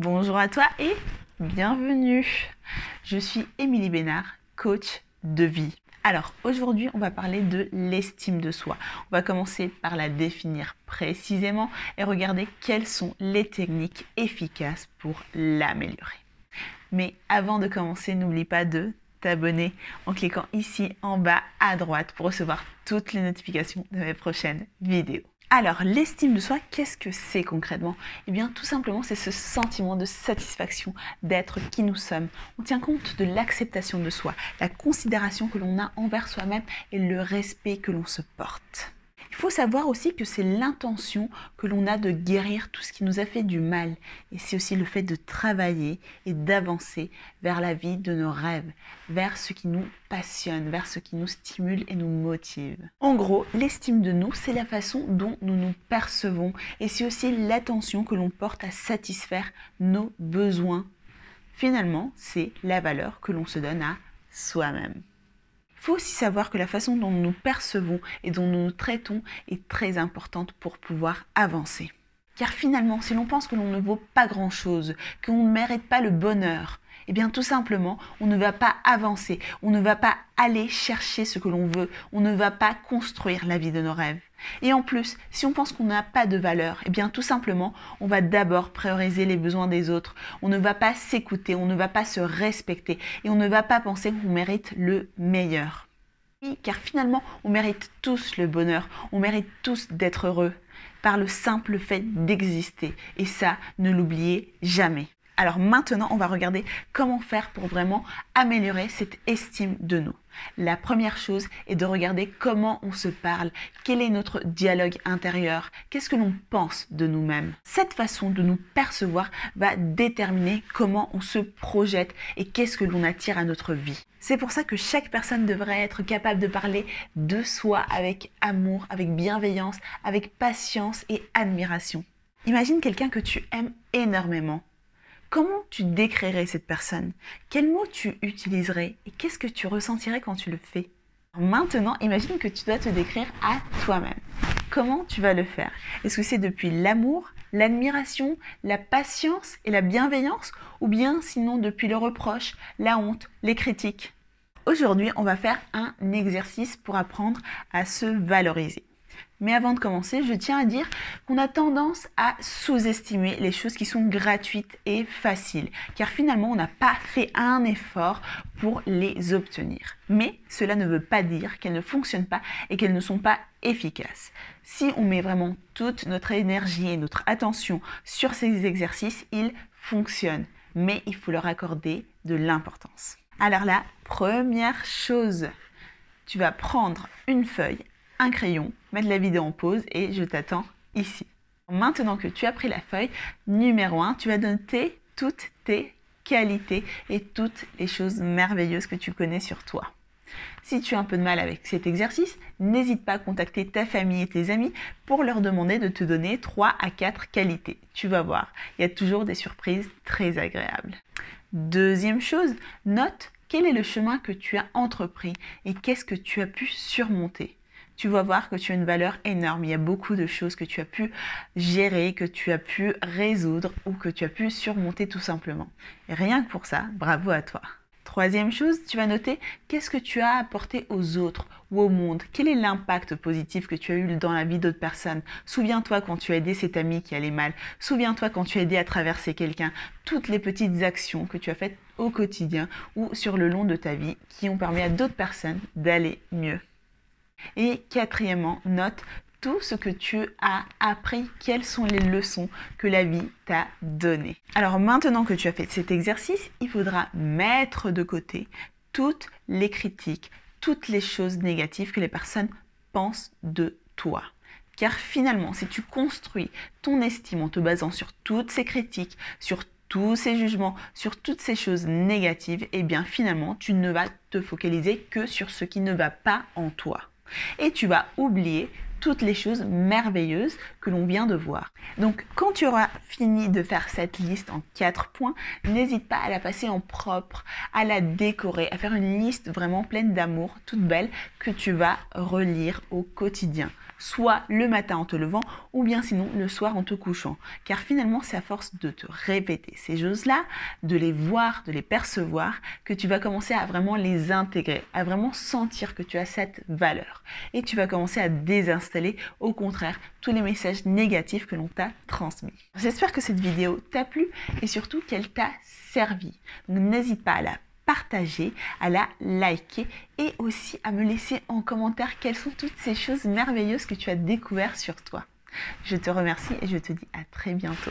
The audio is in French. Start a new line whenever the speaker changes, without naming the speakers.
Bonjour à toi et bienvenue. Je suis Émilie Bénard, coach de vie. Alors aujourd'hui, on va parler de l'estime de soi. On va commencer par la définir précisément et regarder quelles sont les techniques efficaces pour l'améliorer. Mais avant de commencer, n'oublie pas de t'abonner en cliquant ici en bas à droite pour recevoir toutes les notifications de mes prochaines vidéos. Alors, l'estime de soi, qu'est-ce que c'est concrètement? Eh bien, tout simplement, c'est ce sentiment de satisfaction d'être qui nous sommes. On tient compte de l'acceptation de soi, la considération que l'on a envers soi-même et le respect que l'on se porte. Il faut savoir aussi que c'est l'intention que l'on a de guérir tout ce qui nous a fait du mal. Et c'est aussi le fait de travailler et d'avancer vers la vie de nos rêves, vers ce qui nous passionne, vers ce qui nous stimule et nous motive. En gros, l'estime de nous, c'est la façon dont nous nous percevons et c'est aussi l'attention que l'on porte à satisfaire nos besoins. Finalement, c'est la valeur que l'on se donne à soi-même. Il faut aussi savoir que la façon dont nous nous percevons et dont nous nous traitons est très importante pour pouvoir avancer. Car finalement, si l'on pense que l'on ne vaut pas grand-chose, qu'on ne mérite pas le bonheur, eh bien tout simplement, on ne va pas avancer, on ne va pas aller chercher ce que l'on veut, on ne va pas construire la vie de nos rêves. Et en plus, si on pense qu'on n'a pas de valeur, eh bien tout simplement, on va d'abord prioriser les besoins des autres. On ne va pas s'écouter, on ne va pas se respecter et on ne va pas penser qu'on mérite le meilleur. Oui, car finalement, on mérite tous le bonheur, on mérite tous d'être heureux par le simple fait d'exister. Et ça, ne l'oubliez jamais. Alors maintenant, on va regarder comment faire pour vraiment améliorer cette estime de nous. La première chose est de regarder comment on se parle, quel est notre dialogue intérieur, qu'est-ce que l'on pense de nous-mêmes. Cette façon de nous percevoir va déterminer comment on se projette et qu'est-ce que l'on attire à notre vie. C'est pour ça que chaque personne devrait être capable de parler de soi avec amour, avec bienveillance, avec patience et admiration. Imagine quelqu'un que tu aimes énormément. Comment tu décrirais cette personne? Quels mots tu utiliserais? Et qu'est-ce que tu ressentirais quand tu le fais? Maintenant, imagine que tu dois te décrire à toi-même. Comment tu vas le faire? Est-ce que c'est depuis l'amour, l'admiration, la patience et la bienveillance? Ou bien sinon depuis le reproche, la honte, les critiques? Aujourd'hui, on va faire un exercice pour apprendre à se valoriser. Mais avant de commencer, je tiens à dire qu'on a tendance à sous-estimer les choses qui sont gratuites et faciles, car finalement, on n'a pas fait un effort pour les obtenir. Mais cela ne veut pas dire qu'elles ne fonctionnent pas et qu'elles ne sont pas efficaces. Si on met vraiment toute notre énergie et notre attention sur ces exercices, ils fonctionnent, mais il faut leur accorder de l'importance. Alors la première chose, tu vas prendre une feuille, un crayon, mettre la vidéo en pause et je t'attends ici. Maintenant que tu as pris la feuille, numéro 1, tu vas noter toutes tes qualités et toutes les choses merveilleuses que tu connais sur toi. Si tu as un peu de mal avec cet exercice, n'hésite pas à contacter ta famille et tes amis pour leur demander de te donner 3 à 4 qualités. Tu vas voir, il y a toujours des surprises très agréables. Deuxième chose, note quel est le chemin que tu as entrepris et qu'est-ce que tu as pu surmonter. Tu vas voir que tu as une valeur énorme. Il y a beaucoup de choses que tu as pu gérer, que tu as pu résoudre ou que tu as pu surmonter tout simplement. Et rien que pour ça, bravo à toi. Troisième chose, tu vas noter qu'est-ce que tu as apporté aux autres ou au monde. Quel est l'impact positif que tu as eu dans la vie d'autres personnes? Souviens-toi quand tu as aidé cet ami qui allait mal. Souviens-toi quand tu as aidé à traverser quelqu'un. Toutes les petites actions que tu as faites au quotidien ou sur le long de ta vie qui ont permis à d'autres personnes d'aller mieux. Et quatrièmement, note tout ce que tu as appris, quelles sont les leçons que la vie t'a données. Alors maintenant que tu as fait cet exercice, il faudra mettre de côté toutes les critiques, toutes les choses négatives que les personnes pensent de toi. Car finalement, si tu construis ton estime en te basant sur toutes ces critiques, sur tous ces jugements, sur toutes ces choses négatives, eh bien finalement, tu ne vas te focaliser que sur ce qui ne va pas en toi. Et tu vas oublier toutes les choses merveilleuses que l'on vient de voir. Donc, quand tu auras fini de faire cette liste en 4 points, n'hésite pas à la passer en propre, à la décorer, à faire une liste vraiment pleine d'amour, toute belle, que tu vas relire au quotidien. soit le matin en te levant ou bien sinon le soir en te couchant. Car finalement, c'est à force de te répéter ces choses-là, de les voir, de les percevoir, que tu vas commencer à vraiment les intégrer, à vraiment sentir que tu as cette valeur. Et tu vas commencer à désinstaller, au contraire, tous les messages négatifs que l'on t'a transmis. J'espère que cette vidéo t'a plu et surtout qu'elle t'a servi. Donc n'hésite pas à la partager, à la liker et aussi à me laisser en commentaire quelles sont toutes ces choses merveilleuses que tu as découvertes sur toi. Je te remercie et je te dis à très bientôt.